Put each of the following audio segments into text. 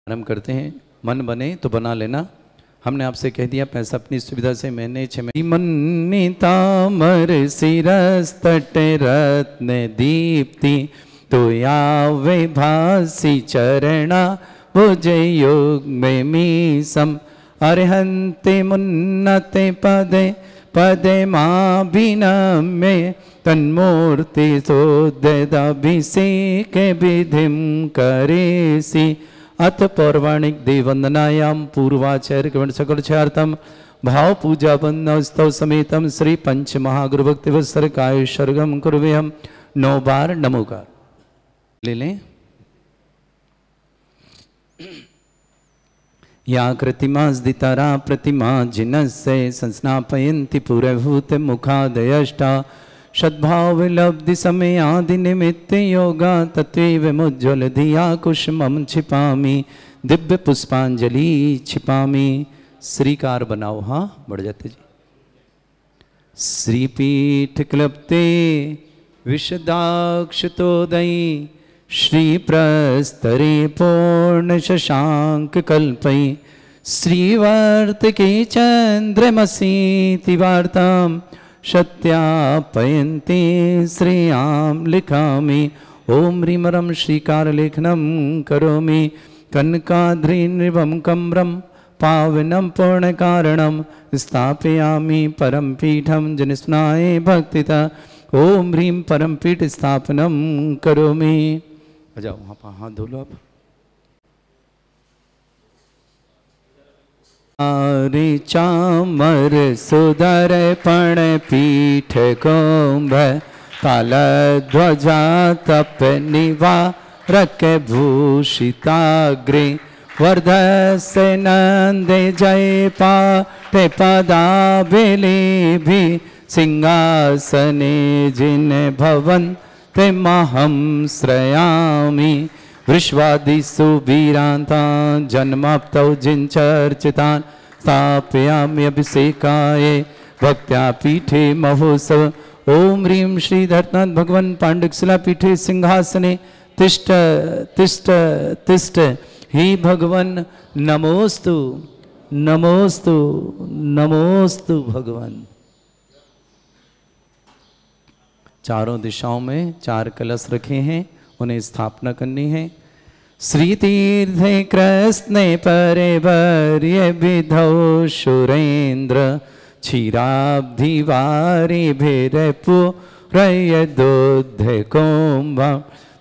आरम्भ करते हैं। मन बने तो बना लेना। हमने आपसे कह दिया पैसा अपनी सुविधा से महीने 6 महीने। मन्नितामर सिरस तट रत्न दीप्ति तो यावे भासी चरणा भुज योग में मीसम अरहंते मुन्नते पदे पदे माँ बिनम्य तन्मूर्ति सोदभिषेक विधिम करेसी। अथ पौराणिक देववंदनायाम पूर्वाचार्य कवण सकल छार्थम भाव पूजा वंदना स्तव समेतम श्री पंच महागुरु भक्ति वत्सर काय सर्गम कुर्वे हम 9 बार नमोकार ले लें। या कृतिमा स्दितारा प्रतिमा जिनस्य संस्नापयन्ति पुरभूत मुखादयष्टा सद्भाव लब्धि समय आदि निमित्त योगा तत्व मुज्ज्वल धिया कुसुमं छिपामी दिव्य पुष्पांजलि छिपामी। श्रीकार बनाओ। हाँ बढ़ जाते जी। श्रीपीठ क्लप्ते विशदाक्षतोदयी श्री प्रस्तरे पूर्ण शशांक कल्पई श्रीवर्त के चंद्रमसीति वार्ताम सत्यापयन्ते श्रेयाम लिखामि। ओम ह्रीं रं श्रीकार लेखनम करोमि कनकाद्रिनिभं कम्रं पावनं पूर्ण कारणं स्थापयामि परम पीठं जनस्नाय भक्तिता। ओम ह्रीं परम पीठ स्थापनं करोमि। आ जाओ वहाँ पर हाथ धो लो आप। आरे चामर सुदर पण पीठ कुंभ काल ध्वजा तप निवारक भूषिताग्रे वर्धस्य नंदे जय पाठ पदाबिलेभि सिंहासने जिन भवन तेमहं श्रयामि। विश्वादिषु वीरान्तान् जन्माप्तौ जिन चर्चितान् स्थापयामि अभिषेकाय भक्त्या पीठे महोत्सव। ओम ह्रीं श्री धरनाथ भगवान पांडुशिला पीठे सिंहासने तिष्ठ तिष्ठ तिष्ठ। हे भगवान नमोस्तु नमोस्तु नमोस्तु भगवान। चारों दिशाओं में 4 कलश रखे हैं, उन्हें स्थापना करनी है। श्री तीर्थे कृष्णे परिवर्य विधौ सुरेंद्र क्षीराब्धि वारी भैरपुरय दुध कुंभ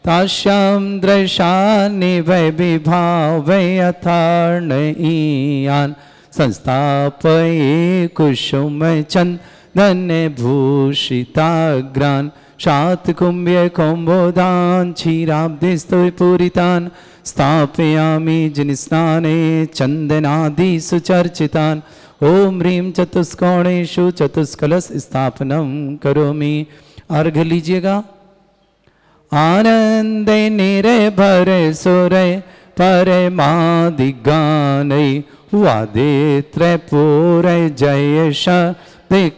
ताश्याम दृशानि वै विभाव यथार्ण ईयान संस्थापये कुसुम चंदन भूषिताग्रान शातकुंभ्य कुंभोदान क्षीराब्धिस्तु पूरितान स्थापयामि जिनस्नाने चंदनादि सुचर्चितान। ओम ह्रीं चतुष्कोणेषु चतुष्कलश स्थापनम करोमि। अर्घ लीजिएगा। आनंद निर्भर सुर परमादिगानै वादे त्रैपूरै जय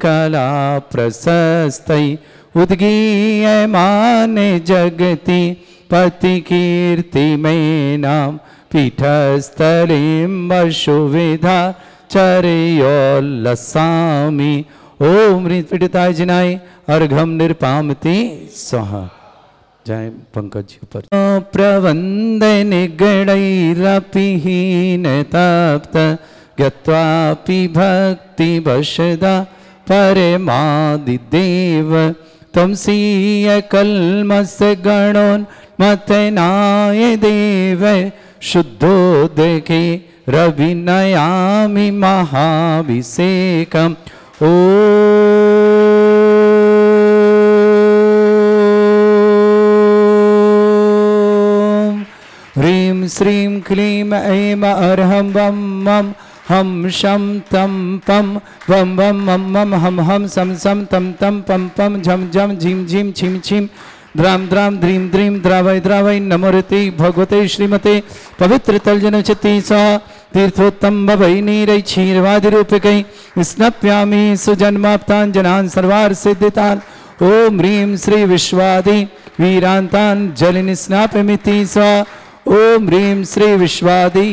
कला प्रशस्तै उद्गीयमान जगति पति कीर्ति में नाम पीठस्थलिं सुविधा चर्योल्लसामि। ओम ह्रीं पीठिताय जिनाय अर्घम निर्पामति स्वाहा। जय पंकज जी ऊपर। प्रवंद निगणैरपिहीन तप्त गत्वापि भक्ति वशदा परमादिदेव त्वमसीय कल्मष गणोन्मथनाय देव शुद्धोदके रविनयामि महाभिषेकम्। ओम ह्रीं श्रीं क्लीं ऐं अर्हं वं मं हम शम तम पम वम वम मम मम हम हम सम सम तम तम पम पम झम झम झिम झिम छिम छिम द्राम द्राम द्रीम द्रीम द्रावय द्रावय नमोरते भगवते श्रीमते पवित्र तलजन चित्ती सा तीर्थोत्तम भवै नीरै क्षीरवादि रूपकै स्नप्यामि सुजन्माप्तान जनान सर्वार सिद्धितान। ओम ह्रीं श्री विश्वादि वीरांतान जलिनि स्नापमिति सा। ओम ह्रीं श्री विश्वादि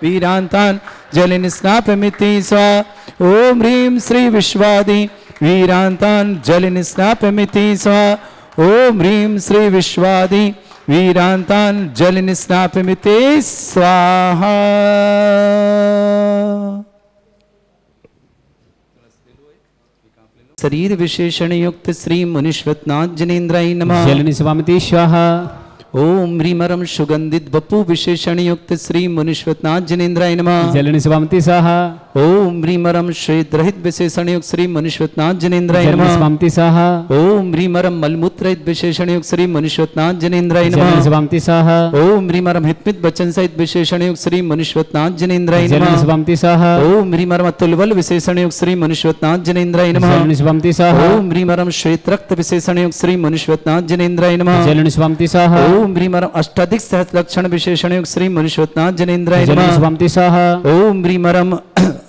वीरांतान जलिन स्नापयमिति स्वाहा। ओम ह्रीं श्री विश्वादि वीरांतान जलिन स्नापयमिति स्वाहा। ओम ह्रीं श्री विश्वादि वीरांतान जलिन स्नापयमिति स्वाहा। शरीर विशेषण युक्त श्री मुनीश्वरनाथ जनेन्द्राय नमः। जलिन स्वामिति स्वाहा। ओम ह्रीमरम सुगंधित बपु विशेषण युक्त श्री मुनीश्वरनाथ जनेन्द्राय नमः। जलिन स्वामिति स्वाहा। ओम ह्रीमरम श्वेत रहित विशेषण युक्त श्री मुनीश्वरनाथ जनेन्द्राय जलिन नमः। स्वामिति स्वाहा। ओम ह्रीमरम मलमूत्र रहित विशेषण युक्त श्री मुनीश्वरनाथ जनेन्द्राय जलिन नमः। स्वामिति स्वाहा। ओम ह्रीमरम हितमित वचन सहित विशेषण युक्त श्री मुनीश्वरनाथ जनेन्द्राय जलिन नमः। स्वामिति स्वाहा। ओम ह्रीमरम अतुलबल विशेषण युक्त श्री मुनीश्वरनाथ जनेन्द्राय नमः। जलिन स्वामिति स्वाहा। ओम ह्रीमरम श्वेत रक्त विशेषण युक्त श्री मुनीश्वरनाथ जनेन्द्राय नमः। जलिन स्वामिति स्वाहा। ओम ह्रीमरम अष्टाधिक सहस्र लक्षण विशेषण युक्त श्री मुनीश्वरनाथ जनेन्द्राय जलिन नमः। स्वामिति स्वाहा। ओम ह्रीमरम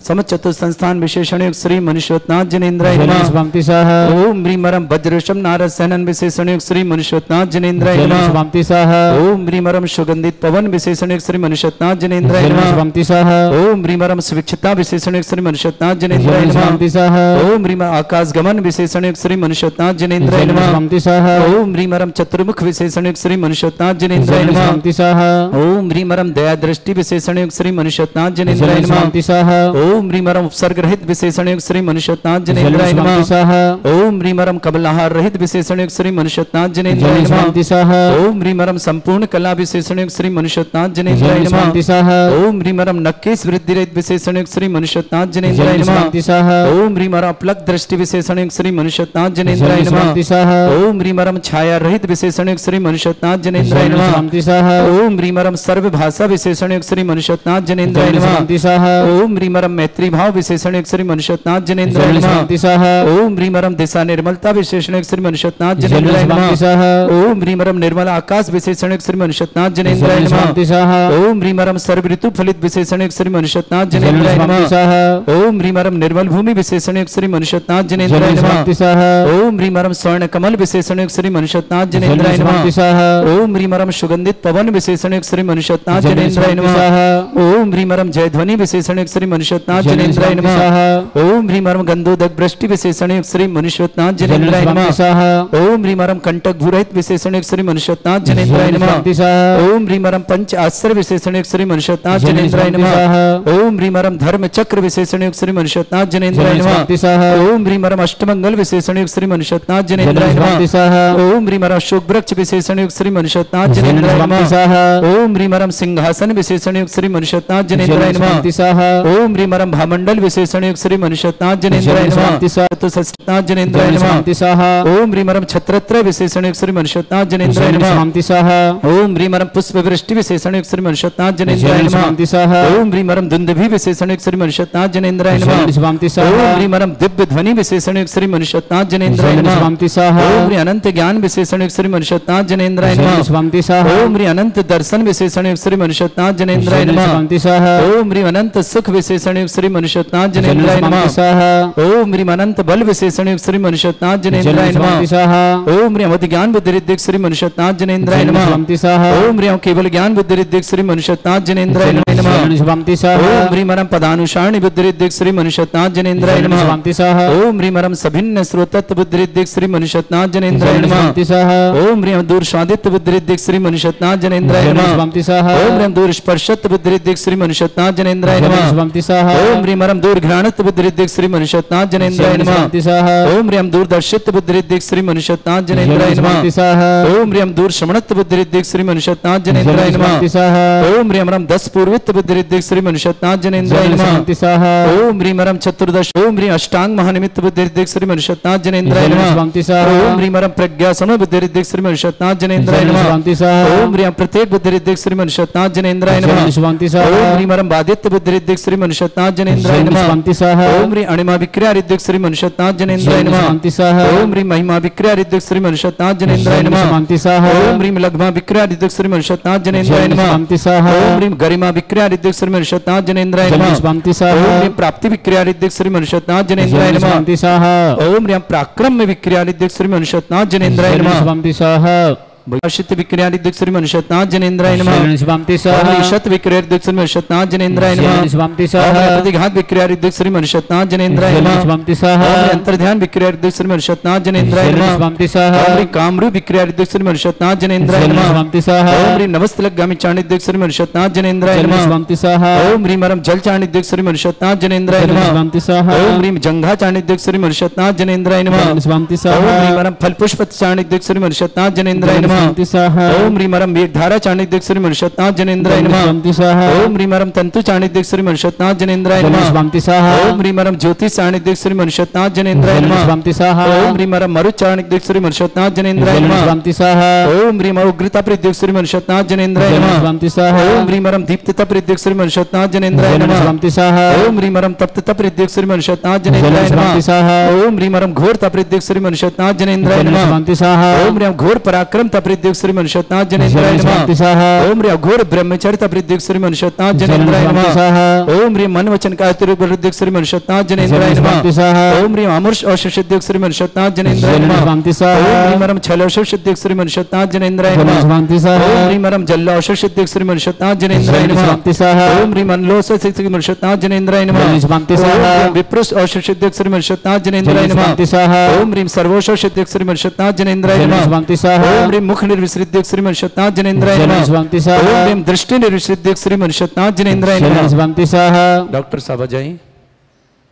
समचतुर संस्थान विशेषण युक्त श्री मुनीश्वरनाथ जनेन्द्राय जलिन नमः। स्वामिति स्वाहा। ओम ह्रीमरम वज्रशम नारद सैनन विशेषण युक्त श्री मुनीश्वरनाथ जनेन्द्राय जलिन नमः। स्वामिति स्वाहा। ओम ह्रीमरम सुगंधित पवन विशेषण युक्त श्री मुनीश्वरनाथ जनेन्द्राय जलिन नमः। स्वामिति स्वाहा। ओम ह्रीमरम स्विच्छता विशेषण युक्त श्री मुनीश्वरनाथ जनेन्द्राय जलिन नमः। स्वामिति स्वाहा। ओम ह्रीमरम आकाश गमन विशेषण युक्त श्री मुनीश्वरनाथ जनेन्द्राय जलिन नमः। स्वामिति स्वाहा। ओम ह्रीमरम चतुर्मुख विशेषण युक्त श्री मुनीश्वरनाथ जनेन्द्राय जलिन नमः। स्वामिति स्वाहा। ओम ह्रीमरम दया दृष्टि विशेषण युक्त श्री मुनीश्वरनाथ जनेन्द्राय जलिन नमः। स्वामिति स्वाहा। ओम ह्रीमरम उपसर्ग रहित विशेषण युक्त श्री मुनीश्वरनाथ जलिन जनेन्द्राय स्वामिति नमः। स्वाहा। ओम ह्रीमरम कमलाहार रहित विशेषण युक्त श्री मुनीश्वरनाथ जनेन्द्राय जलिन नमः। स्वामिति स्वाहा। ओम ह्रीमरम संपूर्ण कला विशेषण युक्त श्री मुनीश्वरनाथ जनेन्द्राय जलिन नमः। स्वामिति स्वाहा। ओम ह्रीमरम नक्केश वृद्धि रहित विशेषण युक्त श्री मुनीश्वरनाथ जनेन्द्राय जलिन नमः। स्वामिति स्वाहा। ओम ह्रीमरम अपलक दृष्टि विशेषण युक्त श्री मुनीश्वरनाथ जनेन्द्राय जलिन नमः। स्वामिति स्वाहा। ओम ह्रीमरम छाया रहित विशेषण युक्त श्री मुनीश्वरनाथ जनेन्द्राय जलिन नमः। स्वामिति स्वाहा। ओम ह्रीमरम सर्व भाषा विशेषण युक्त श्री मुनीश्वरनाथ जनेन्द्राय जलिन नमः। स्वामिति स्वाहा। ओम ह्रीमरम मैत्री भाव विशेषण युक्त श्री मुनीश्वरनाथ जनेन्द्राय जलिन नमः। स्वामिति स्वाहा। ओम ह्रीमरम दिशा निर्मलता विशेषण युक्त श्री मुनीश्वरनाथ जलिन जनेन्द्राय स्वामिति नमः। स्वाहा। ओम ह्रीमरम निर्मल आकाश विशेषण युक्त श्री मुनीश्वरनाथ जनेन्द्राय जलिन नमः। स्वामिति स्वाहा। ओम ह्रीमरम सर्व ऋतु फलित विशेषण युक्त श्री मुनीश्वरनाथ जलिन जनेन्द्राय स्वामिति नमः। स्वाहा। ओम ह्रीमरम निर्मल भूमि विशेषण युक्त श्री मुनीश्वरनाथ जनेन्द्राय जलिन नमः। स्वामिति स्वाहा। ओम ह्रीमरम स्वर्ण कमल विशेषण युक्त श्री मुनीश्वरनाथ जलिन जनेन्द्राय नमः। स्वामिति स्वाहा। ओम ह्रीमरम सुगंधित पवन विशेषण युक्त श्री मुनीश्वरनाथ जलिन जनेन्द्राय स्वामिति नमः। स्वाहा। ओम ह्रीमरम जयध्वनि विशेषण युक्त श्री मुनीश्वरनाथ जलिन जनेन्द्राय स्वामिति नमः। स्वाहा। ओम ह्रीमरम गंधोदक वृष्टि विशेषण युक्त श्री मुनीश्वरनाथ जलिन जनेन्द्राय नमः। स्वामिति स्वाहा। ओम ह्रीमरम कंटक भूरहित विशेषण युक्त श्री मुनीश्वरनाथ जनेन्द्राय जलिन नमः। स्वामिति स्वाहा। ओम ह्रीमरम पंच आश्चर्य विशेषण युक्त श्री मुनीश्वरनाथ जलिन जनेन्द्राय स्वामिति नमः। स्वाहा। ओम ह्रीमरम धर्म चक्र विशेषण युक्त श्री मुनीश्वरनाथ जनेन्द्राय जलिन नमः। स्वामिति स्वाहा। ओम ह्रीमरम अष्टमंगल विशेषण युक्त श्री मुनीश्वरनाथ जनेन्द्राय जलिन नमः। स्वामिति स्वाहा। ओम ह्रीमरम अशोक वृक्ष विशेषण युक्त श्री मुनीश्वरनाथ जलिन जनेन्द्राय स्वामिति नमः। स्वाहा। ओम ह्रीमरम सिंहासन विशेषण युक्त श्री मुनीश्वरनाथ जनेन्द्राय जलिन नमः। स्वामिति स्वाहा। ओम ह्रीमरम भामंडल विशेषण युक्त श्री मुनीश्वरनाथ जनेन्द्राय जलिन नमः। स्वामिति स्वाहा। चतुष्टनाथ जनेन्द्राय जलिन नमः। स्वामिति स्वाहा। ओम ह्रीमरम छत्रत्र विशेषण युक्त श्री मुनीश्वरनाथ जनेन्द्राय जलिन नमः। स्वामिति स्वाहा। ओम ह्रीमरम पुष्प वृष्टि विशेषण युक्त श्री मुनीश्वरनाथ जनेन्द्राय जलिन नमः। स्वामिति स्वाहा। ओम ह्रीमरम दुंदुभि विशेषण युक्त श्री मुनीश्वरनाथ जनेन्द्राय नमः। जलिन स्वामिति ओम स्वाहा। ह्रीमरम दिव्य ध्वनि विशेषण युक्त श्री मुनीश्वरनाथ जनेन्द्राय जलिन नमः। स्वामिति स्वाहा। ओम ह्री अनंत ज्ञान विशेषण युक्त श्री मुनीश्वरनाथ जनेन्द्राय जलिन नमः। स्वामिति स्वाहा। ओम ह्री अनंत दर्शन विशेषण युक्त श्री मुनीश्वरनाथ जनेन्द्राय जलिन नमः। स्वामिति स्वाहा। ओम ह्री अनंत सुख विशेषण युक्त श्री मुनीश्वरनाथ जलिन जनेन्द्राय नमः। स्वामिति स्वाहा। ओम ह्री अनंत बल विशेषण युक्त श्री मुनीश्वरनाथ जनेन्द्राय जलिन नमः। स्वामिति स्वाहा। ओम ह्री अवधि ज्ञान बुद्धि रिद्धिक श्री मुनीश्वरनाथ जनेन्द्राय जलिन नमः। स्वामिति स्वाहा। ओम ह्री केवल ज्ञान बुद्धि रिद्धिक श्री मुनीश्वरनाथ जनेन्द्राय नमः। जलिन स्वामिति स्वाहा। ओम ह्री मरम पदानुसारणी बुद्धि रिद्धिक श्री मुनीश्वरनाथ जनेन्द्राय जलिन नमः। स्वामिति स्वाहा। ओम ह्री मरम सभिन्न स्रोतत्व बुद्धि रिद्धिक श्री मुनीश्वरनाथ जनेन्द्राय जलिन नमः। स्वामिति स्वाहा। ओम ह्री दूर स्वादित्व बुद्धि रिद्धिक श्री मुनीश्वरनाथ जनेन्द्राय जलिन नमः। स्वामिति स्वाहा। ओम ह्री दूर स्पर्शत्व बुद्धि रिद्धिक श्री मुनीश्वरनाथ जनेन्द्राय जलिन नमः। स्वामिति स्वाहा। ओम ह्री मरम दूर घ्राणत्व बुद्धि रिद्धिक श्री मुनीश्वरनाथ जनेन्द्राय जलिन नमः। स्वामिति स्वाहा। ओम ह्री दूरदर्शित्व बुद्धि रिद्धिक श्री मुनीश्वरनाथ जनेन्द्राय जलिन नमः। स्वामिति स्वाहा। ओम ह्री दूर श्रवणत्व बुद्धि रिद्धिक श्री मुनीश्वरनाथ जनेन्द्राय जलिन नमः। स्वामिति स्वाहा। ओम ह्री मरम 10 पूर्वित्व बुद्धि रिद्धिक श्री मुनीश्वरनाथ जनेन्द्राय जलिन नमः। स्वामिति स्वाहा। ओम ह्री मरम चतुर्दश ओम ह्री अष्टांग महानिमित्त बुद्धि रिद्धिक श्री मुनीश्वरनाथ जनेन्द्राय जलिन नमः। स्वामिति स्वाहा। ओम ह्री मरम प्रज्ञा सम बुद्धि रिद्धिक श्री मुनीश्वरनाथ जनेन्द्राय जलिन नमः। स्वामिति स्वाहा। ओम ह्री प्रत्येक बुद्धि रिद्धिक श्री मुनीश्वरनाथ जनेन्द्राय नमः। जलिन स्वामिति स्वाहा। ओम ह्री मरम बाधित्य बुद्धि रिद्धिक श्री मुनीश्वरनाथ जनेन्द्राय जलिन नमः। स्वामिति स्वाहा। ओम ह्री अणिमा विक्रिया रिद्धिक श्री मुनीश्वरनाथ जनेन्द्राय जलिन नमः। स्वामिति स्वाहा। ओम ह्री महिमा विक्रिया रिद्धिक श्री मुनीश्वरनाथ जनेन्द्राय जलिन नमः। स्वामिति स्वाहा। ओम ह्री लघ्मा विक्रिया रिद्धिक श्री मुनीश्वरनाथ जनेन्द्राय जलिन नमः। स्वामिति स्वाहा। ओम ह्री गरिमा विक्रिया रिद्धिक श्री मुनीश्वरनाथ जनेन्द्राय जलिन नमः। स्वामिति ओम स्वाहा। ह्री प्राप्ति विक्रिया रिद्धिक श्री मुनीश्वरनाथ जनेन्द्राय जलिन नमः। स्वामिति स्वाहा। ओम ह्री पराक्रम विक्रिया रिद्धिक श्री मुनीश्वरनाथ जनेन्द्राय जलिन नमः। स्वामिति स्वाहा। शत विक्रियादि दिक् श्री मनुष्यनाथ जनेन्द्राय नमः शरणं स्वामी सह शत विक्रियादि दिक् श्री मनुष्यनाथ जनेन्द्राय नमः शरणं स्वामी सह प्रतिघात विक्रियादि दिक् श्री मनुष्यनाथ जनेन्द्राय शरणं नमः स्वामी सह अंतर्ध्यान विक्रियादि दिक् श्री मनुष्यनाथ जनेन्द्राय शरणं नमः स्वामी सह कामरू विक्रियादि दिक् श्री मनुष्यनाथ जनेन्द्राय शरणं नमः स्वामी सह ओम नमस्तलक गामी चाणित दिक् श्री मनुष्यनाथ जनेन्द्राय शरणं नमः स्वामी सह ओम ह्रीमरम जल चाणित दिक् श्री मनुष्यनाथ जनेन्द्राय शरणं नमः स्वामी सह ओम ह्रीम जंघा चाणित दिक् श्री मनुष्यनाथ जनेन्द्राय नमः शरणं स्वामी सह ओम ह्रीमरम फल पुष्प चाणित दिक् श्री मनुष्यनाथ जनेन्द्राय शरणं नमः स्वामी सह ओम ह्रीमरम मेघधारा चाणित दिक् श्री मनुष्यनाथ जनेन्द्राय शरणं नमः स्वामी सह ओम ह्रीमरम तंतु चाणित दिक् श्री मनुष्यनाथ जनेन्द्राय शरणं नमः स्वामी सह ओम ह्रीमरम ज्योतिष चाणित दिक् श्री मनुष्यनाथ जनेन्द्राय शरणं नमः स्वामी सह ओम ह्रीमरम मरुत चाणित दिक् श्री मनुष्यनाथ जनेन्द्राय शरणं नमः स्वामी सह ओम ह्रीमरम उग्रता प्रद्युक् श्री मनुष्यनाथ जनेन्द्राय शरणं नमः स्वामी सह ओम ह्रीमरम दीप्तता प्रद्युक् श्री मनुष्यनाथ जनेन्द्राय शरणं नमः स्वामी सह ओम ह्रीमरम तप्तता प्रद्युक् श्री मनुष्यनाथ जनेन्द्राय शरणं नमः स्वामी सह ओम ह्रीमरम घोरता प्रद्युक् श्री मनुष्यनाथ जनेन्द्राय शरणं नमः स्वामी सह ओम ह्रीम घोर पराक्रम प्रद्युक् श्री मनुष्यनाथ जनेन्द्राय शरणं स्वामी नमः सह ओम ह्रीम घोर ब्रह्मचर्य प्रद्युक् श्री मनुष्यनाथ शरणं जनेन्द्राय स्वामी नमः सह ओम ह्रीम मन वचन का प्रद्युक् श्री मनुष्यनाथ जनेन्द्राय शरणं नमः स्वामी सह ओम ह्रीम अमृष औषधि श्री मनुष्यनाथ जनेन्द्राय शरणं नमः स्वामी सह ओम ह्रीमरम छल औषधि श्री मनुष्यनाथ जनेन्द्राय शरणं नमः स्वामी सह ओम ह्रीमरम जल औषधि श्री मनुष्यनाथ जनेन्द्राय शरणं नमः स्वामी सह ओम ह्रीमन लोस श्री मनुष्यनाथ जनेन्द्राय नमः शरणं स्वामी सह ओम विप्रुष औषधि श्री मनुष्यनाथ जनेन्द्राय शरणं नमः स्वामी सह ओम ह्रीम सर्वोषधि श्री मनुष्यनाथ जनेन्द्राय शरणं नमः स्वामी सह ओम ह्रीम मुख निर्विसृद्य श्री मनुष्यनाथ जनेन्द्राय शरणं नमः स्वामी ओम सह ह्रीम दृष्टि निर्विसृद्य श्री मनुष्यनाथ जनेन्द्राय शरणं नमः स्वामी सह डॉक्टर साहब जाए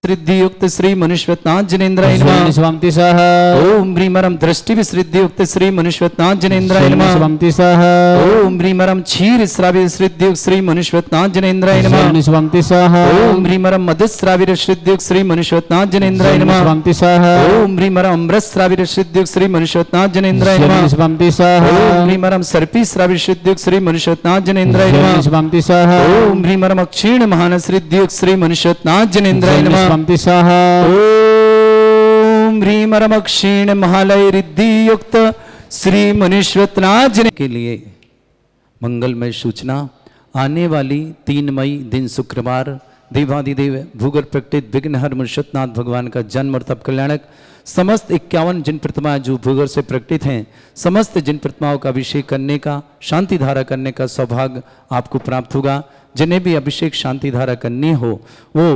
सिद्धि युक्त श्री मनुष्यनाथ जनेन्द्राय शरणं नमः स्वामी सह ओम ह्रीमरम दृष्टि विसृद्धि युक्त श्री मनुष्यनाथ जनेन्द्राय शरणं नमः स्वामी सह ओम ह्रीमरम क्षीर श्राव्य श्रीद्युक् श्री मनुष्यनाथ जनेन्द्राय नमः शरणं स्वामी सह ओम ह्रीमरम मधुश्राव्य श्रीद्युक् श्री मनुष्यनाथ जनेन्द्राय शरणं नमः स्वामी सह ओम ह्रीमरम अमृत श्राव्य श्रीद्युक् श्री मनुष्यनाथ जनेन्द्राय शरणं नमः स्वामी सह ओम ह्रीमरम सर्पी श्राव्य श्रीद्युक् श्री मनुष्यनाथ जनेन्द्राय शरणं नमः स्वामी सह ओम ह्रीमरम क्षीण महान श्रीद्युक् श्री मनुष्यनाथ जनेन्द्राय शरणं नमः स्वामी सह ओम ह्रीमरम क्षीण महालय रिद्धि युक्त श्री मनुष्यनाथ जन के लिए मंगलमय सूचना। आने वाली 3 मई दिन शुक्रवार देवादिदेव भूगर्भ प्रकटित विघ्नहर मनुष्यनाथ भगवान का जन्म और तप कल्याणक समस्त 51 जिन प्रतिमाएं जो भूगर्भ से प्रकटित हैं, समस्त जिन प्रतिमाओं का अभिषेक करने का, शांति धारा करने का सौभाग्य आपको प्राप्त होगा। जिन्हें भी अभिषेक शांति धारा करनी हो वो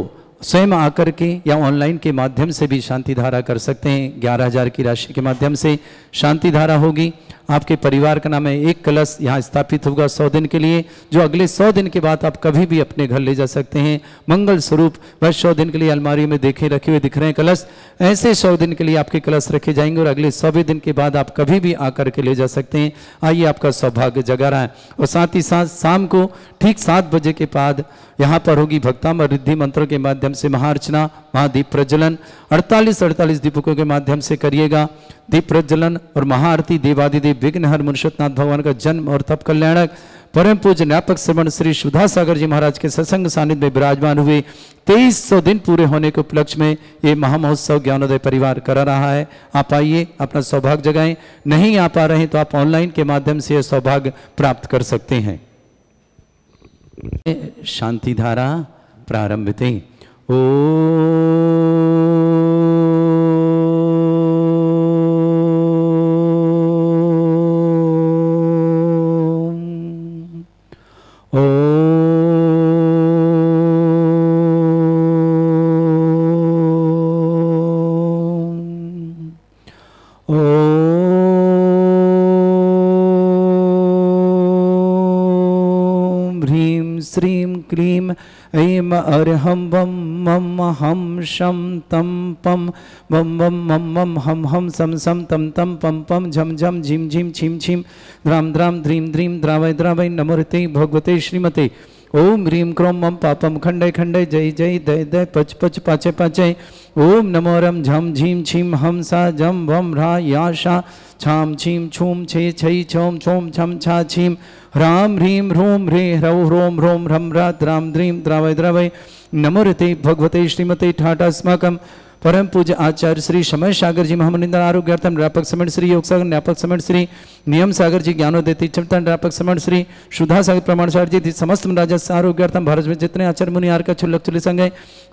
स्वयं आकर के या ऑनलाइन के माध्यम से भी शांति धारा कर सकते हैं। 11,000 की राशि के माध्यम से शांति धारा होगी। आपके परिवार का नाम है एक कलश यहाँ स्थापित होगा 100 दिन के लिए, जो अगले 100 दिन के बाद आप कभी भी अपने घर ले जा सकते हैं। मंगल स्वरूप वह 100 दिन के लिए अलमारी में देखे रखे हुए दिख रहे हैं कलश, ऐसे 100 दिन के लिए आपके कलश रखे जाएंगे और अगले 100वें दिन के बाद आप कभी भी आकर के ले जा सकते हैं। आइए, आपका सौभाग्य जगा रहा है। और साथ ही साथ शाम को ठीक 7 बजे के बाद यहाँ पर होगी भक्ताम रिद्धि मंत्रों के माध्यम से महाअर्चना, महादीप प्रज्वलन 48 दीपकों के माध्यम से करिएगा। दीप प्रज्वलन और महाआरती देवादिदेव विघ्नहर मनुष्यनाथ भगवान का जन्म और तप कल्याणक परम पूज्य न्यापक श्रवण श्री सुधा सागर जी महाराज के सत्संग सानिध्य में विराजमान हुए 2300 दिन पूरे होने के उपलक्ष्य में ये महामहोत्सव ज्ञानोदय परिवार करा रहा है। आप आइए, अपना सौभाग्य जगाएं। नहीं आ पा रहे हैं तो आप ऑनलाइन के माध्यम से यह सौभाग्य प्राप्त कर सकते हैं। शांति धारा प्रारंभते। श्रीं क्लीं ऐं अर्हं वं मं हं शं तं पं वं वं मं मं हं हं सं सं तं तं पं पं झं झं झिं झिं छिं छिं द्रां द्रां द्रीं द्रीं द्रावय द्रावय नमोते भगवते श्रीमते। ओम ह्रीं क्रों मम पापम खंडय खंडय जय जय दय दय पच पच पाचय पाचय। ओम नमो रम झम झीम छीम हम सा जम वम रा या शा छाम छीम छूम छे छई छोम छोम छम छा छीम ह्राम ह्रीं ह्रूम ह्रे ह्रौ ह्रोम ह्रोम ह्रम रा द्राम द्रीं द्रावय द्रावय नमोते भगवते श्रीमते ठाटास्माकम परम पूज्य आचार्य श्री समय सागर जी महामनिंदर आरोग्यार्थम व्यापक समेत श्री योग सागर न्यापक समेत श्री नियम सागर जी, ज्ञानोदेती चिंतन व्यापक समण श्री सुधा सागर प्रमाणसार जी, समस्त राजस्व आरोग्यार्थम भारत में जितने आचार्य मुनि आर का छुल्लक चुल्ली संग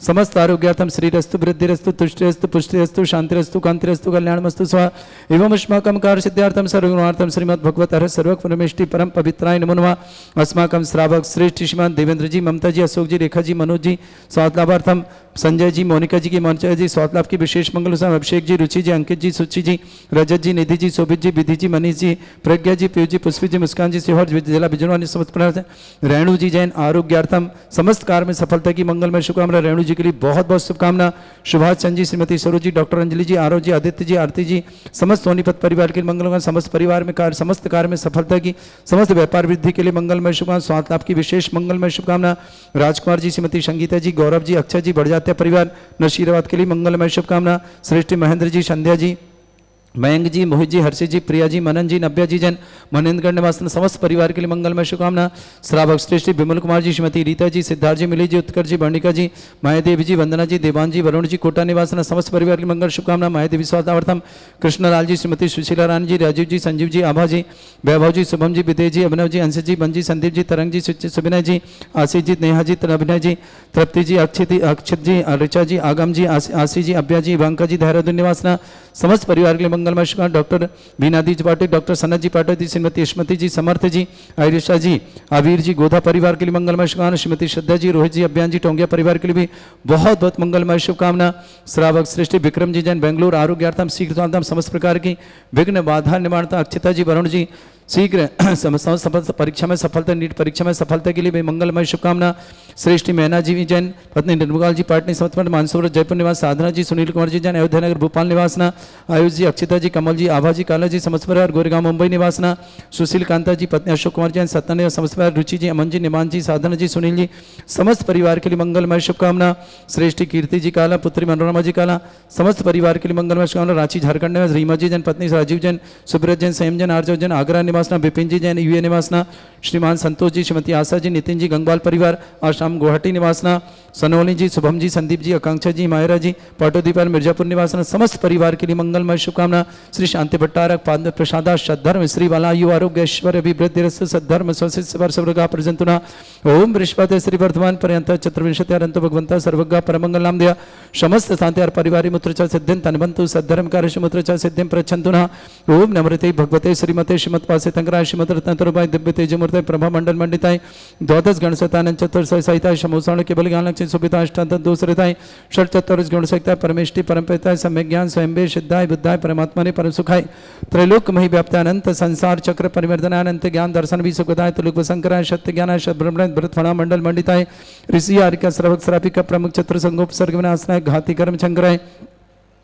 समस्त आरोग्यार्थम श्रीरस्तु वृद्धिरस्तु तुष्टिरस्तु पुष्टिरस्तु शांतिरस्तु कांतिरस्तु कल्याणमस्तु स्वा एवं अस्माकं कार्य सिद्धार्थम सर्वगुणार्थम श्रीमद् भगवत हर सर्वक परमेष्टि परम पवित्राय नमो नमः। अस्माकं श्रावक श्रेष्ठ श्रीमान देवेंद्र जी, ममता जी, अशोक जी, रेखा जी, मनोज जी स्वास्थ्य लाभार्थम, संजय जी, मोनिका जी की मंचा जी स्वास्थ्य लाभ की विशेष मंगल, अभिषेक जी, रुचि जी, अंकित जी, सुचि जी, रजत जी, निधि जी, शोभित जी, विधि जी, मनीष जी, प्रज्ञा जी, पीयू जी, पुष्पी जी, मुस्कान जी, सिहोर जिला बिजनवानी समस्त प्रकार रेणु जी जैन आरोग्यार्थम समस्त कार्य में सफलता की मंगलमय शुभकामना। रेणु जी के लिए बहुत बहुत शुभकामना। सुभाष चंद जी, श्रीमती सरोज जी, डॉक्टर अंजलि जी, आरव जी, आदित्य जी, आरती जी, समस्त सोनीपत परिवार के लिए मंगलमय, समस्त परिवार में कार्य समस्त कार्य में सफलता की, समस्त व्यापार वृद्धि के लिए मंगलमय शुभकामना। स्वास्थ्य लाभ की विशेष मंगलमय शुभकामना। राजकुमार जी, श्रीमती संगीता जी, गौरव जी, अक्षय जी, बढ़ परिवार नशीराबाद के लिए मंगलमय शुभकामना। श्रेष्ठ महेंद्र जी, संध्या जी, मयंक जी, मोहित जी, हर्षित जी, प्रिया जी, मनन जी, नव्या जी जैन मनेन्द्रगढ़ निवासन समस्त परिवार के लिए मंगलमय शुभकामना। श्रावक श्रेष्ठ विमल कुमार जी, श्रीमती रीता जी, सिद्धार्थ जी, मिली जी, उत्कर्ष जी, वर्णिका जी, मायादेवी जी, वंदना जी, देवान जी, वरुण जी, कोटा निवासन समस्त परिवार की मंगल शुभकामना। मायादेवी स्वास्थ्यर्थम कृष्णलाल जी, श्रीमती सुशीला रानी जी, राजीव जी, संजीव जी, आभा जी, वैभव जी, शुभम जी, विदय जी, अभिनव जी, अंश जी, बंजी, संदीप जी, तरंग जी, सुबिनय जी, आशीष जी, नेहा जी, अभिनय जी, तृप्ति जी, अक्षित जी, ऋचा जी, आगम जी, आशी जी, अभ्या जी, वांका जी, देहरादून निवासना समस्त परिवार के लिए मंगलमय शुभकामना। डॉक्टर बीनादी जी पाटिल, डॉक्टर सनत जी पाटिल, श्रीमती यशमती जी, समर्थ जी, आयरिशा जी, आवीर जी, गोधा परिवार के लिए मंगलमय शुभकामना। श्रीमती श्रद्धा जी, रोहित जी, अभियान जी, टोंगिया परिवार के लिए भी बहुत बहुत मंगलमय शुभकामना। श्रावक श्रेष्ठ विक्रम जी जैन बेंगलुरु आरोग्यार्थम शीघ्रतार्थम समस्त प्रकार की विघ्न बाधा निवारणता। अक्षता जी, वरुण जी, शीघ्र समस्त परीक्षा में सफलता, नीट परीक्षा में सफलता के लिए भी मंगलमय शुभकामना। श्रेष्ठी मैना जी जैन, पत्नी निर्मकाल जी, पाटनी समर्पण, मानसरोवर जयपुर निवास, साधना जी, सुनील कुमार जी जैन, अयोध्या नगर भोपाल निवासना, आयुष जी, अक्षिता जी, कमल जी, आभा जी, काला जी, समस्त परिवार गोरेगांव मुंबई निवासना, सुशील कांता जी, पत्नी अशोक कुमार जैन, सत्यन समस्त परिवार, रुचि जी, अमन जी, निमान जी, साधना जी, सुनील जी, समस्त परिवार के लिए मंगलमय शुभकामना। श्रेष्ठी कीर्ति जी काला, पुत्री मनोरमा जी काला, समस्त परिवार के लिए मंगलमय शुभकामना। रांची झारखंड निवास, रीमा जी जैन, पत्नी राजीव जैन, सुब्रत जैन, संयम जैन, आर्जव जैन, आगरा निवासना, विपिन जी जैन, यूए निवासना, श्रीमान संतोष जी, श्रीमती आशा जी, नितिन जी, गंगवाल परिवार, आश्रम गुवाहाटी निवासना, सनोली जी, शुभम जी, संदीप जी, आकांक्षा जी, मायरा जी, पाटोदीपाल मिर्जापुर निवासना समस्त परिवार के लिए मंगलमय शुभकामना। श्री शांति भट्टारक पाद प्रसादा सद्धर्म श्री बालायु आरोग्य ऐश्वर्य अभिवृद्धिरस्तु सद्धर्म स्वसिद्ध सर्वगा प्रजंतुना। ओम बृहस्पति श्री वर्धमान पर्यंत चतुर्विंशत्यरंत भगवंता सर्वगा परमंगल नाम दिया समस्त शांति परिवारी मुत्रचा सिद्धिं तनबंतु सद्धर्म कार्य मुत्रचा सिद्धिं प्रच्छन्तुना। ओम नमृते भगवते श्रीमते श्रीमत्पासे तंकराय श्रीमत रत्नतरुपाय दिव्य तेजमूर्ते प्रभा मंडल मंडिताय द्वादश गणसतानंद चतुर्सय सहिताय समोसाण केवल ज्ञान लक्ष्य सुविता अष्टादश दूसरेताय षट चतुर्स गुण सहिताय परमेष्टि परमपिताय सम्यक ज्ञान स्वयंभे सिद्धाय बुद्धाय परमात्मा ने परम सुखाय त्रैलोक मही व्याप्तानंत संसार चक्र परिवर्तनानंत ज्ञान दर्शन भी सुखदाय तुलुक शंकराय सत्य ज्ञानाय ब्रह्मण भरत फणा मंडल मंडिताय ऋषि आर्य श्रवक श्रापिका प्रमुख चतुर संगोप सर्ग विनाशनाय घाती कर्म शंकराय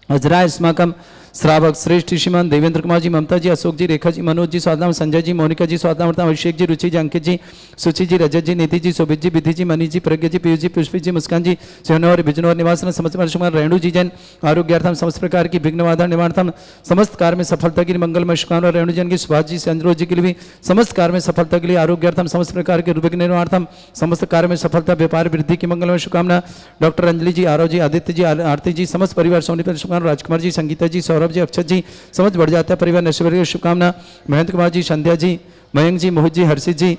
अजराय अस्माकम श्रावक श्रेष्ठ श्रीमान देवेंद्र कुमार जी, ममता जी, अशोक जी, रेखा जी, मनोज जी, स्वादाम, संजय जी, मोनिका जी, स्वादाम, अभिषेक जी, रुचि जी, अंकित जी, सुचि जी, रजत जी, नीति जी, शोभित जी, विधि जी, मनीष जी, प्रज्ञा जी, पीयूष जी, पुष्पी जी, मुस्कान जी, सिहनौर बिजनौर निवासन समस्त कुमार रेणु जी जैन आरोग्यार्थम समस्त प्रकार की विघ्न बाधा निवारणार्थम समस्त कार्य में सफलता के लिए मंगलमय शुभकामना। रेणु जैन की सुभाष जी संजरोज जी के लिए भी समस्त कार्य में सफलता के लिए आरोग्यार्थम समस्त प्रकार के विघ्न निवारणार्थम समस्त कार्य में सफलता व्यापार वृद्धि की मंगलमय शुभकामना। डॉक्टर अंजलि जी, आरव जी, आदित्य जी, आरती जी, समस्त परिवार सोनीपत शुभकामना। राजकुमार जी, संगीता जी, सौरभ जी, अक्षत जी, समझ बढ़ जाता है परिवार नश्वर की शुभकामना। महेंद्र कुमार जी, संध्या जी, मयंक जी, मोहित जी, हर्षित जी,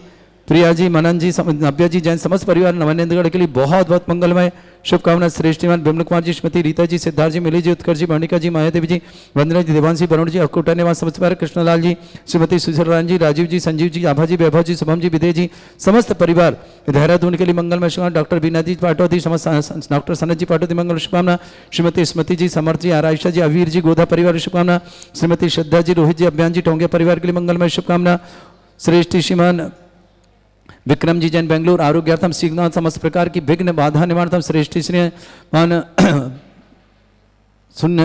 प्रिया जी, मनन जी, नव्या जी जैन समस्त परिवार नवनेन्द्रगढ़ के लिए बहुत बहुत मंगलमय शुभकामना। श्रेष्ठीमान विमल कुमार जी, श्रीमती रीता जी, सिद्धार्थ जी, मिली जी, उत्कर्ष जी, वर्णिका जी, मायादेवी जी, वंदना जी, देवान जी, वरुण जी, अकोटा निवास समस्त परिवार, कृष्णलाल जी, श्रीमती सुशीलारायण जी, राजीव जी, संजीव जी, आभा जी, वैभव जी, शुभम जी, विदय जी, समस्त परिवार देहरादून के लिए मंगलमय शुभकामना। डॉक्टर बीना जी पाटोदी, समस्त डॉक्टर सनत जी पाटोदी मंगल शुभकामना। श्रीमती स्मृति जी, समर्थ जी, आराइशा जी, अवीर जी, गोधा परिवार शुभकामना। श्रीमती श्रद्धा जी, रोहित जी, अभियान जी, टोंगे परिवार के लिए मंगलमय शुभकामना। श्रेष्ठ श्रीमान विक्रम जी जैन बेंगलुरु आरोग्यार्थम शीघ्र समस्त प्रकार की विघ्न बाधा निवारणार्थम श्रेष्ठ श्रीमान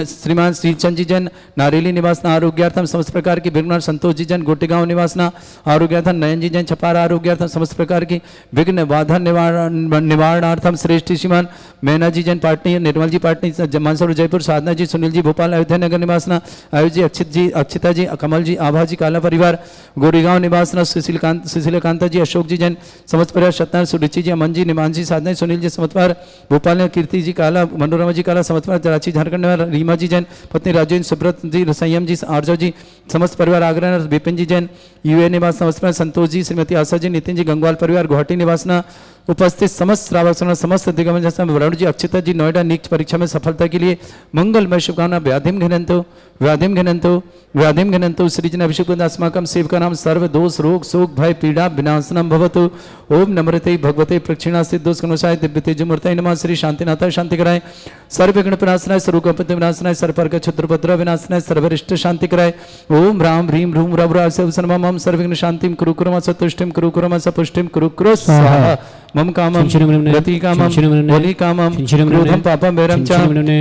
श्रीमान श्रीचंद जी जैन नारेली निवासना आरोग्यार्थम समस्त प्रकार की विघ्न। संतोष जी जैन गोटेगांव निवासना आरोग्यार्थम। नयन जी जैन छपारा आरोग्यार्थम समस्त प्रकार की विघ्न बाधा निवारणार्थम श्रेष्ठ श्रीमान मैना जी जैन पाटनी, निर्मल जी पाटनी, मानसरोवर जयपुर, साधना जी, सुनील जी भोपाल, अयोध्या नगर निवासना, आयुष जी, अक्षित जी, अक्षिता जी, कमल जी, आभा जी, काला परिवार गोरेगांव निवासना, सुशीलकांता जी, अशोक जी जैन समस्त परिवार, सत्यनारायण, सुरुचि जी, अमन जी, निमान जी, साधना, सुनील जी समस्त परिवार भोपाल, कीर्ति जी काला, मनोरमा जी काला समस्त परिवार, रांची झारखंड रीमा जी जैन, पत्नी राजेंद्र, सुब्रत जी, संयम जी, आर्जव जी, समस्त परिवार आगरा, विपिन जी जैन, यूए निवास समस्त, संतोष जी, श्रीमती आशा जी, नितिन जी, गंगवाल परिवार गुवाहाटी निवासना, उपस्थित समस्त श्रावक समस्त दिग्गज वरुण जी, अक्षिता जी, नोएडा नीट परीक्षा में सफलता के लिए मंगलमय शुभकामना। व्याधिम घनंतो व्याधिम घनंतो व्याधिम घनंतो श्रीजन अभिषेक अस्माकं सेवका नाम सर्व दोष रोग शोक भय पीड़ा विनाशनम भवतु। ओम नम्रते भगवते प्रक्षिणास्ते दोषकनुसाय दिव्य तेजमूर्तये नमः। श्री शांतिनाथाय शांति कराय, सर्व विघ्न विनाशनाय, सर्वोपद्रव विनाशनाय, सर्वपर्क क्षुद्रपद्रव विनाशनाय, सर्वरिष्ट शांति कराय। ओम राम ह्रीम ह्रूम रवराम सर्वविघ्न शांतिम कुरु कुरु सतुष्टिम कुरु कुरु सपुष्टिम कुरु कुरु स्वाहा। मम कामम रति कामम बलि कामम क्रोधम पापम वैरम च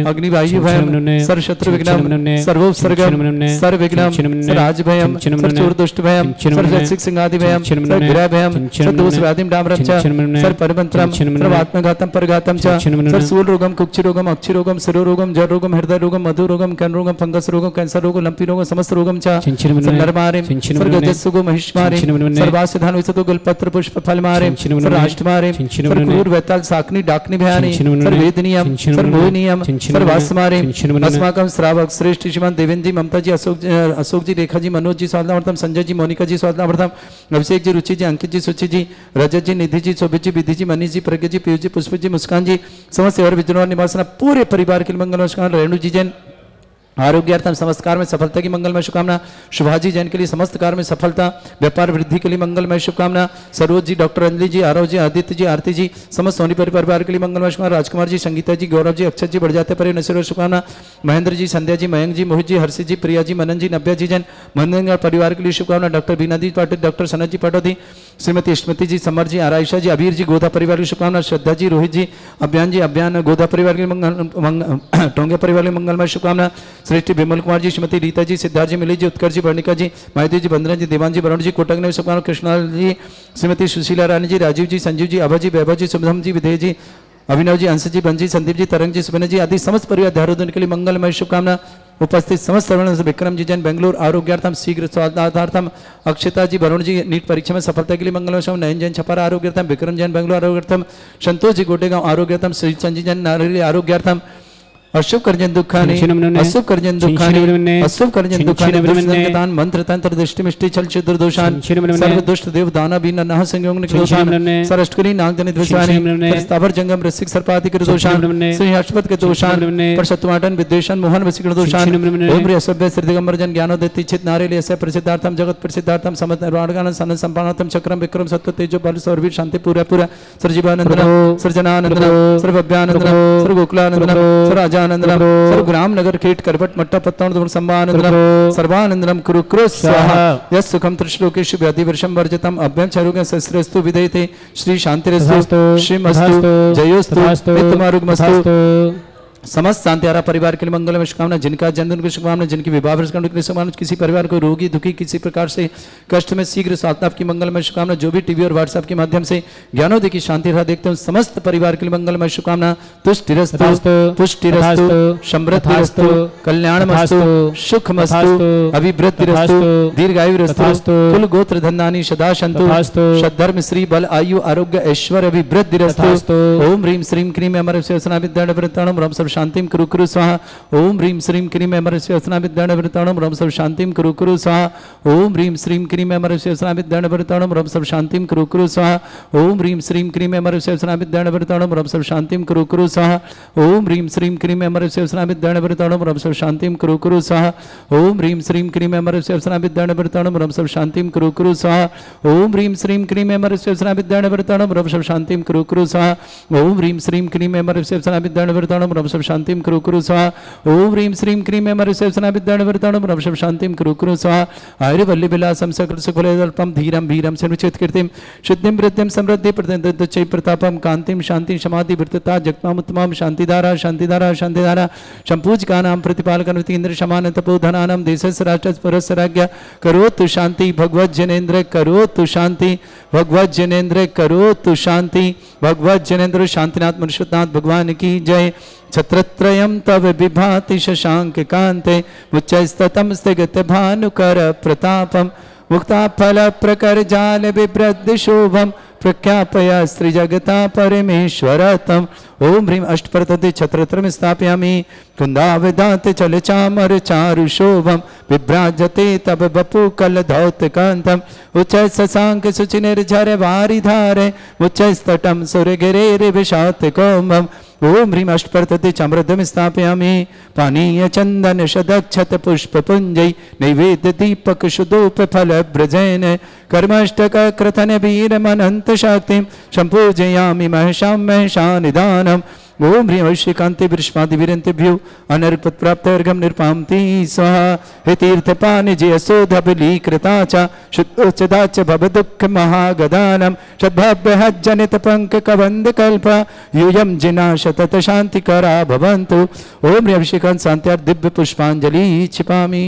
अग्निवायु भयम सर्वशत्रु विघ्नम सर्वोपसर्गम सर्वविघ्नम सर्वराज भयम सर्वचोर दुष्ट भयम सर्वरक्षक सिंहादि भयम सर्वग्रह भयम सर्वदोष व्याधिम डामरम च सर्वपरमंत्रम सर्वात्मघातम परघातम च सर्वशूल रोगम कुक्षि रोगम अक्षि रोगम शिरो रोगम जर रोगम हृदय रोगम मधु रोगम कैन रोगम फंगस रोगम कैंसर रोगम लंपी रोगम समस्त रोगम च सर्वनरमारिम सर्वगजस्सुगो महिष्मारिम सर्वासिधान विसतो गलपत्र पुष्प फल मारिम सर्वाष्टमारिम सर्वक्रूर वैताल साकनी डाकनी भयानी सर्ववेदनीयम सर्वमोहनीयम सर्वास्मारिम अस्माकं श्रावक श्रेष्ठ श्रीमान देवेंद्र जी, ममता जी, अशोक जी, रेखा जी, मनोज जी स्वागतार्थम, संजय जी, मोनिका जी स्वागतार्थम, अभिषेक जी, रुचि जी, अंकित जी, सुचि जी, रजत जी, निधि जी, शोभित जी, विधि जी, मनीष जी, प्रज्ञा जी, पीयूष जी, पुष्प जी, मुस्कान जी, समस्त और विजनवार निवासना पूरे परिवार के लिए मंगल नमस्कार। रेणु जी जैन आरोग्यार्थम समस्त कार्य में सफलता की मंगलमय शुभकामना। शुभाजी जैन के लिए समस्त कार्य में सफलता व्यापार वृद्धि के लिए मंगलमय शुभकामना। सरोज जी, डॉक्टर अंजलि जी, आरव जी, आदित्य जी, आरती जी, समस्त सोनी परिवार के लिए मंगलमय शुभकामना। राजकुमार जी, संगीता जी, गौरव जी, अक्षत जी, बढ़ जाते पर नसीर शुभकामना। महेंद्र जी, संध्या जी, मयंक जी, मोहित जी, हर्षित जी, प्रिया जी, मनन जी, नव्या जी जैन मंदिर परिवार के लिए शुभकामना। डॉक्टर बीना जी पाटिल, डॉक्टर सनत जी पाटोदी, श्रीमती स्मृति जी, समर जी, आराइशा जी, अबीर जी, गोदा परिवार की शुभकामना। श्रद्धा जी, रोहित जी, अभियान जी, अभियान गोदा परिवार के टोंगे परिवार की मंगलमय शुभकामना। श्रेष्ठ विमल कुमार जी, श्रीमती रीता जी, सिद्धार्थ जी, मिली जी, उत्कर्ष जी, वर्णिका जी, मायदेव जी, बंदना जी, देवान जी, वरुण जी, कोटक ने शुभकामना। कृष्णलाल जी, श्रीमती सुशीला रानी जी, राजीव जी, संजीव जी, अभय जी, वैभव जी, शुभम जी, विधेय जी, अभिनव जी, अंश जी, बंजी, संदीप जी, तरंग जी, सुबन जी आदि समस्त परिवार देहरादून के लिए मंगलमय शुभकामना। उपस्थित समस्त सर्वण विक्रम जी जैन बेंगलुरु आरोग्यार्थम शीघ्र स्वास्थ्यार्थम। अक्षता जी, वरुण जी, नीट परीक्षा में सफलता के लिए मंगलमय शुभ। नयन जैन छपारा आरोग्यार्थम, विक्रम जैन बेंगलुरु आरोग्यार्थम, संतोष जी गोटेगांव आरोग्यार्थम, श्री संजय जैन नारली आरोग्यार्थम। अशुभ करजन दुखानि अशुभ करजन दुखानि अशुभ करजन दुखानि दुष्टदान मंत्र तंत्र दृष्टि मिष्टि छल छिद्र दोषान सर्व दुष्ट देव दाना बीन नह संयोग निक्रोधान सरष्टकरी नाग जनित विषानि स्थावर जंगम ऋषिक सर्पादि कृत दोषान श्री हर्षपद के दोषान परशतवाटन विद्वेषण मोहन वसीकृत दोषान ओम रे असभ्य श्री दिगंबर जन ज्ञानोदयति चित नारेली अस्य प्रसिद्धार्थम जगत प्रसिद्धार्थम समत निर्वाणगान सन संपादनार्थम चक्रम विक्रम सत्व तेजो बल सौरवीर शांति पूरा पूरा सर्वजीवानंदन सर्वजनानंदन सर्वभव्यानंदन सर्वगोकुलानंदन सर्व आनंदनम सर्वग्राम नगर कीट करवट मट्टा पत्तान संबानंदनम सर्वानंदनम कुरु कुरु स्वाहा। यस सुखम त्रिश्लोकेषु व्याधि वर्षम वर्जितम अभ्यं चारुगं सहस्रस्तु विधेयते श्री शांतिरस्तु श्रीमस्तु जयोस्तु नित्यमारुगमस्तु। समस्त शांतिहारा परिवार के लिए मंगलमय शुभकामना। जिनका जन्मदिन की शुभकामना, जिनकी विवाह वर्ष की शुभकामना, किसी परिवार को रोगी दुखी किसी प्रकार से कष्ट में शीघ्र स्वास्थ्य की मंगलमय शुभकामना। जो भी टीवी और व्हाट्सएप के माध्यम से ज्ञानोदय की शांति राह देखते हैं समस्त परिवार के लिए मंगलमय शुभकामना। तुष्टिरस्तु पुष्टिरस्तु समृद्धिरस्तु कल्याणमस्तु सुखमस्तु अभिवृद्धिरस्तु दीर्घायुरस्तु कुल गोत्र धन्यानि सदा सन्तु सद्धर्म श्री बल आयु आरोग्य ऐश्वर्य अभिवृद्धिरस्तु। ओम ह्रीं श्रीं क्रीं अमर विद्याणवृत्ताणं रम सब शांतिम कुरु कुरु स्वाहा। ओम ह्रीं श्रीं क्रीं अमर विद्याणवृत्ताणं रम सब शांतिम कुरु कुरु स्वाहा। ओम ह्रीं श्रीं क्रीं अमर विद्याणवृत्ताणं रम सब शांतिम कुरु कुरु स्वाहा। ओम ह्रीं श्रीं क्रीं अमर विद्याणवृत्ताणं रम सब शांतिम कुरु कुरु स्वाहा। ओम ह्रीं श्रीं क्रीं अमर विद्याणवृत्ताणं रम सब शांतिम कुरु कुरु स्वाहा। ओम ह्रीं श्रीं क्रीं अमर विद्याणवृत्ताणं रम सब शांतिम कुरु कुरु स्वाहा। ओम ह्रीं श्रीं क्रीं अमर विद्याणवृत्ताणं रम सब शांतिम कुरु कुरु स्वाहा। ओम ह्रीं श्रीं क्रीं अमर विद्याणवृत्ताणं रम सब शांतिम कुरु कुरु स्वाहा। ओम ह्रीं श्रीं क्रीं अमर विद्याणवृत्ताणं रम सब शांतिम कुरु कुरु स्वाहा। आयुर्वल्ली विलासम सकल सुखफलदल्पम धीरम भीरम सर्वचित कीर्तिम शुद्धिम वृद्धिम समृद्धि प्रत्यय प्रतापम कांतिम शांति समाधि वृत्तता जगताम उत्तमम शांतिधारा शांतिधारा शांतिधारा संपूजका नाम प्रतिपालकनवती इंद्र शमान तपोधनानाम देशस्य राष्ट्रस्य परस्य राज्ञ करोतु शांति भगवत जनेन्द्र करोतु शांति भगवत जनेन्द्र करोतु शांति भगवत जनेन्द्र शांतिनाथ मनुष्यनाथ भगवान की जय। छत्रत्रयं तव विभाति शशांक कांते मुच्चस्ततम स्थिगत भानुकर प्रतापम मुक्ता फल प्रकर जाल विभ्रद शोभम प्रख्यापया स्त्रीजगता परमेश्वरतम। ओम ह्रीं अष्टप्रतते छत्रत्रम स्थापयामि। कुन्दावदाते चल चामर चारु शोभम विभ्राजते तब बपु कल धौत कांतम। उच्च शशांक सुचिनिर्झर वारिधारे उच्च स्तटम सुरगिरे विशात कौमम। ओम ह्रीं अष्टप्रतते चमृतम स्थापयामि। पानीय चंदन शदक्षत पुष्प पुंजय नैवेद्य दीपक शुदोप फल ब्रजैन। कर्मष्टक क्रथन वीर मनंत शक्तिं संपूजयामि महशां महिषानिदानम्। ओम ह्रीं वैश्यकांति वृष्मादि वीरंतेभ्यो अनर्पत प्राप्त अर्घम निर्पामति स्वाहा। हे तीर्थपानि जय शोधबलीकृता च शुद्धोचदा च भव दुःख महागदानम। सद्भव्य हज्जनित पंक कवंद कल्प यूयम जिना शतत शांतिकरा भवन्तु। ओम ह्रीं अभिषेकांत शांत्यार्थ दिव्य पुष्पांजलि क्षिपामि।